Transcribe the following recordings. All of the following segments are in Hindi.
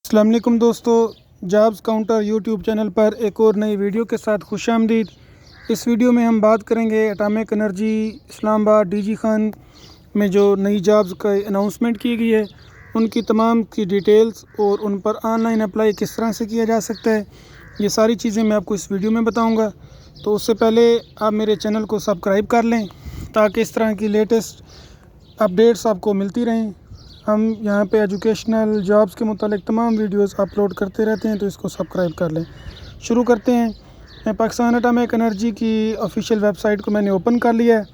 अस्सलाम वालेकुम दोस्तों, जॉब्स काउंटर यूट्यूब चैनल पर एक और नई वीडियो के साथ खुशामदीद। इस वीडियो में हम बात करेंगे atomic energy Islamabad DG Khan में जो नई जॉब्स का अनाउंसमेंट की गई है उनकी तमाम की डिटेल्स और उन पर ऑनलाइन अप्लाई किस तरह से किया जा सकता है, ये सारी चीज़ें मैं आपको इस वीडियो में बताऊँगा। तो उससे पहले आप मेरे चैनल को सब्सक्राइब कर लें ताकि इस तरह की लेटेस्ट अपडेट्स आपको मिलती रहें। हम यहाँ पे एजुकेशनल जॉब्स के मुतालिक तमाम वीडियोस अपलोड करते रहते हैं, तो इसको सब्सक्राइब कर लें। शुरू करते हैं। पाकिस्तान एटॉमिक एनर्जी की ऑफिशियल वेबसाइट को मैंने ओपन कर लिया है।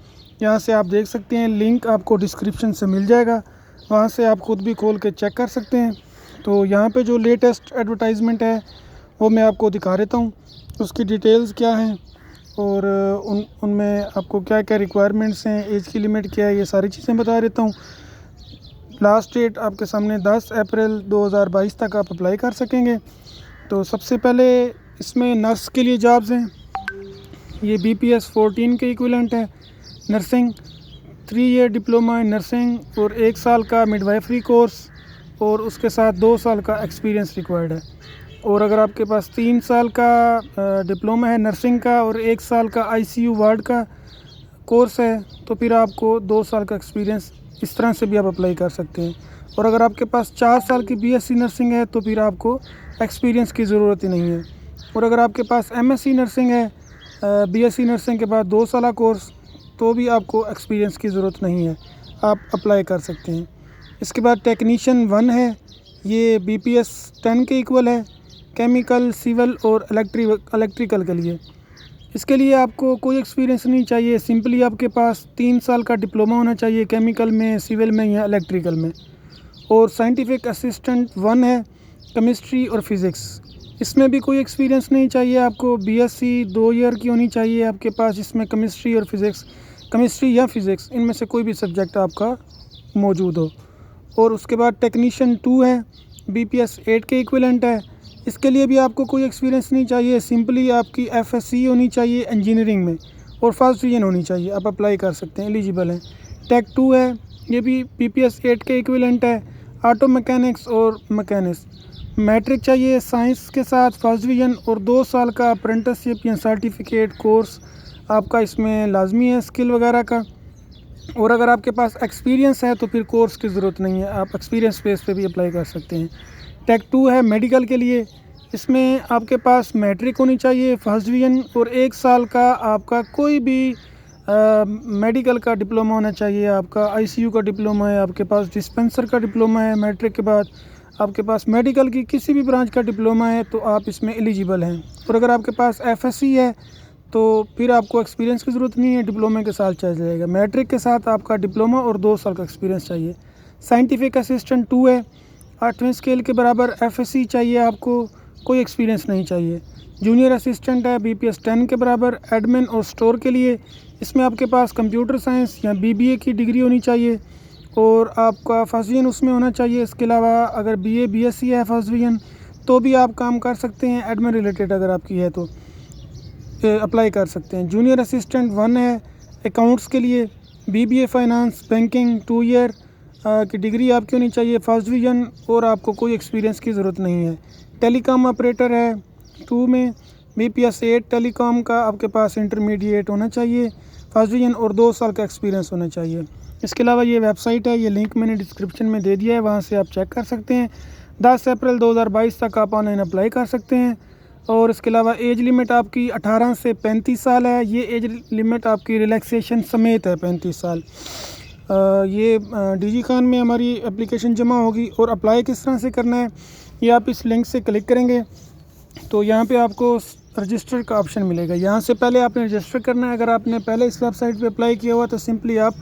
यहाँ से आप देख सकते हैं, लिंक आपको डिस्क्रिप्शन से मिल जाएगा, वहाँ से आप ख़ुद भी खोल के चेक कर सकते हैं। तो यहाँ पे जो लेटेस्ट एडवर्टाइजमेंट है वो मैं आपको दिखा देता हूँ, उसकी डिटेल्स क्या हैं और उनमें आपको क्या क्या रिक्वायरमेंट्स हैं, एज की लिमिट क्या है, ये सारी चीज़ें बता देता हूँ। लास्ट डेट आपके सामने 10 अप्रैल 2022 तक आप अप्लाई कर सकेंगे। तो सबसे पहले इसमें नर्स के लिए जॉब्स हैं। ये BPS 14 के इक्विवेलेंट है। Nursing 3 year diploma in nursing और 1 साल का मिडवाइफरी कोर्स और उसके साथ 2 साल का एक्सपीरियंस रिक्वायर्ड है। और अगर आपके पास 3 साल का डिप्लोमा है नर्सिंग का और 1 साल का ICU वार्ड का कोर्स है तो फिर आपको 2 साल का एक्सपीरियंस इस तरह से भी आप अप्लाई कर सकते हैं। और अगर आपके पास 4 साल की BSc नर्सिंग है तो फिर आपको एक्सपीरियंस की ज़रूरत ही नहीं है। और अगर आपके पास MSc नर्सिंग है, BSc नर्सिंग के बाद 2 साल कोर्स, तो भी आपको एक्सपीरियंस की ज़रूरत नहीं है, आप अप्लाई कर सकते हैं। इसके बाद टेक्नीशियन 1 है, ये BPS 10 के इक्वल है, केमिकल, सिविल और इलेक्ट्रिकल के लिए। इसके लिए आपको कोई एक्सपीरियंस नहीं चाहिए, सिंपली आपके पास 3 साल का डिप्लोमा होना चाहिए केमिकल में, सिविल में या इलेक्ट्रिकल में। और साइंटिफिक असिस्टेंट 1 है, केमिस्ट्री और फिज़िक्स। इसमें भी कोई एक्सपीरियंस नहीं चाहिए आपको, BSc 2 ईयर की होनी चाहिए आपके पास, जिसमें केमिस्ट्री और फिज़िक्स, केमिस्ट्री या फिज़िक्स इनमें से कोई भी सब्जेक्ट आपका मौजूद हो। और उसके बाद टेक्नीशियन 2 है, BPS 8 के इक्विवेलेंट है। इसके लिए भी आपको कोई एक्सपीरियंस नहीं चाहिए, सिंपली आपकी FSc होनी चाहिए इंजीनियरिंग में और फर्स्ट डिवीजन होनी चाहिए, आप अप्लाई कर सकते हैं, एलिजिबल हैं। टेक 2 है, ये भी BPS 8 के इक्विवेलेंट है, ऑटो मैकेनिक्स और मैकेनिक्स। मैट्रिक चाहिए साइंस के साथ फर्स्ट डिवीजन और 2 साल का अप्रेंटिसशिप या सर्टिफिकेट कोर्स आपका इसमें लाजमी है, स्किल वगैरह का। और अगर आपके पास एक्सपीरियंस है तो फिर कोर्स की ज़रूरत नहीं है, आप एक्सपीरियंस बेस पे भी अप्लाई कर सकते हैं। टेक 2 है मेडिकल के लिए, इसमें आपके पास मैट्रिक होनी चाहिए, फर्स्ट डिवीजन और 1 साल का आपका कोई भी मेडिकल का डिप्लोमा होना चाहिए। आपका ICU का डिप्लोमा है, आपके पास डिस्पेंसर का डिप्लोमा है, मैट्रिक के बाद आपके पास मेडिकल की किसी भी ब्रांच का डिप्लोमा है तो आप इसमें एलिजिबल हैं। और अगर आपके पास FSc है तो फिर आपको एक्सपीरियंस की ज़रूरत नहीं है, डिप्लोमा के साथ चल जाएगा। मैट्रिक के साथ आपका डिप्लोमा और 2 साल का एक्सपीरियंस चाहिए। साइंटिफिक असिस्टेंट 2 है, 8वें स्केल के बराबर FSc चाहिए आपको, कोई एक्सपीरियंस नहीं चाहिए। जूनियर असिस्टेंट है, BPS 10 के बराबर, एडमिन और स्टोर के लिए। इसमें आपके पास कंप्यूटर साइंस या BBA की डिग्री होनी चाहिए और आपका फर्स्ट डिवीजन उसमें होना चाहिए। इसके अलावा अगर BA BSc है फर्स्ट डिवीजन तो भी आप काम कर सकते हैं, एडमिन रिलेटेड अगर आपकी है तो अप्लाई कर सकते हैं। जूनियर असिस्टेंट 1 है अकाउंट्स के लिए, BBA फाइनेंस बैंकिंग 2 ईयर की डिग्री आपकी होनी चाहिए, फर्स्ट डिवीजन, और आपको कोई एक्सपीरियंस की ज़रूरत नहीं है। टेलीकॉम ऑपरेटर है 2 में, BPS 8 टेलीकॉम का आपके पास इंटरमीडिएट होना चाहिए, फर्स्ट डिवीजन और 2 साल का एक्सपीरियंस होना चाहिए। इसके अलावा ये वेबसाइट है, ये लिंक मैंने डिस्क्रिप्शन में दे दिया है, वहाँ से आप चेक कर सकते हैं। 10 अप्रैल 2022 तक आप ऑनलाइन अप्लाई कर सकते हैं। और इसके अलावा एज लिमिट आपकी 18 से 35 साल है, ये एज लिमिट आपकी रिलैक्सेशन समेत है 35 साल। ये डीजी खान में हमारी एप्लीकेशन जमा होगी। और अप्लाई किस तरह से करना है, ये आप इस लिंक से क्लिक करेंगे तो यहाँ पे आपको रजिस्टर का ऑप्शन मिलेगा। यहाँ से पहले आपने रजिस्टर करना है। अगर आपने पहले इस वेबसाइट पे अप्लाई किया हुआ तो सिंपली आप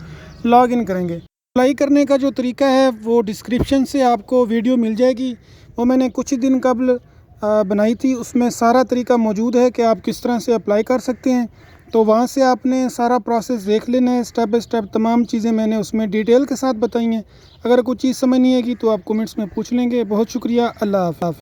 लॉग इन करेंगे। अप्लाई करने का जो तरीका है वो डिस्क्रिप्शन से आपको वीडियो मिल जाएगी, वो मैंने कुछ ही दिन कबल बनाई थी, उसमें सारा तरीका मौजूद है कि आप किस तरह से अप्लाई कर सकते हैं। तो वहाँ से आपने सारा प्रोसेस देख लेना है, स्टेप बाय स्टेप तमाम चीज़ें मैंने उसमें डिटेल के साथ बताई हैं। अगर कोई चीज़ समझ नहीं आएगी तो आप कमेंट्स में पूछ लेंगे। बहुत शुक्रिया, अल्लाह हाफ़िज़।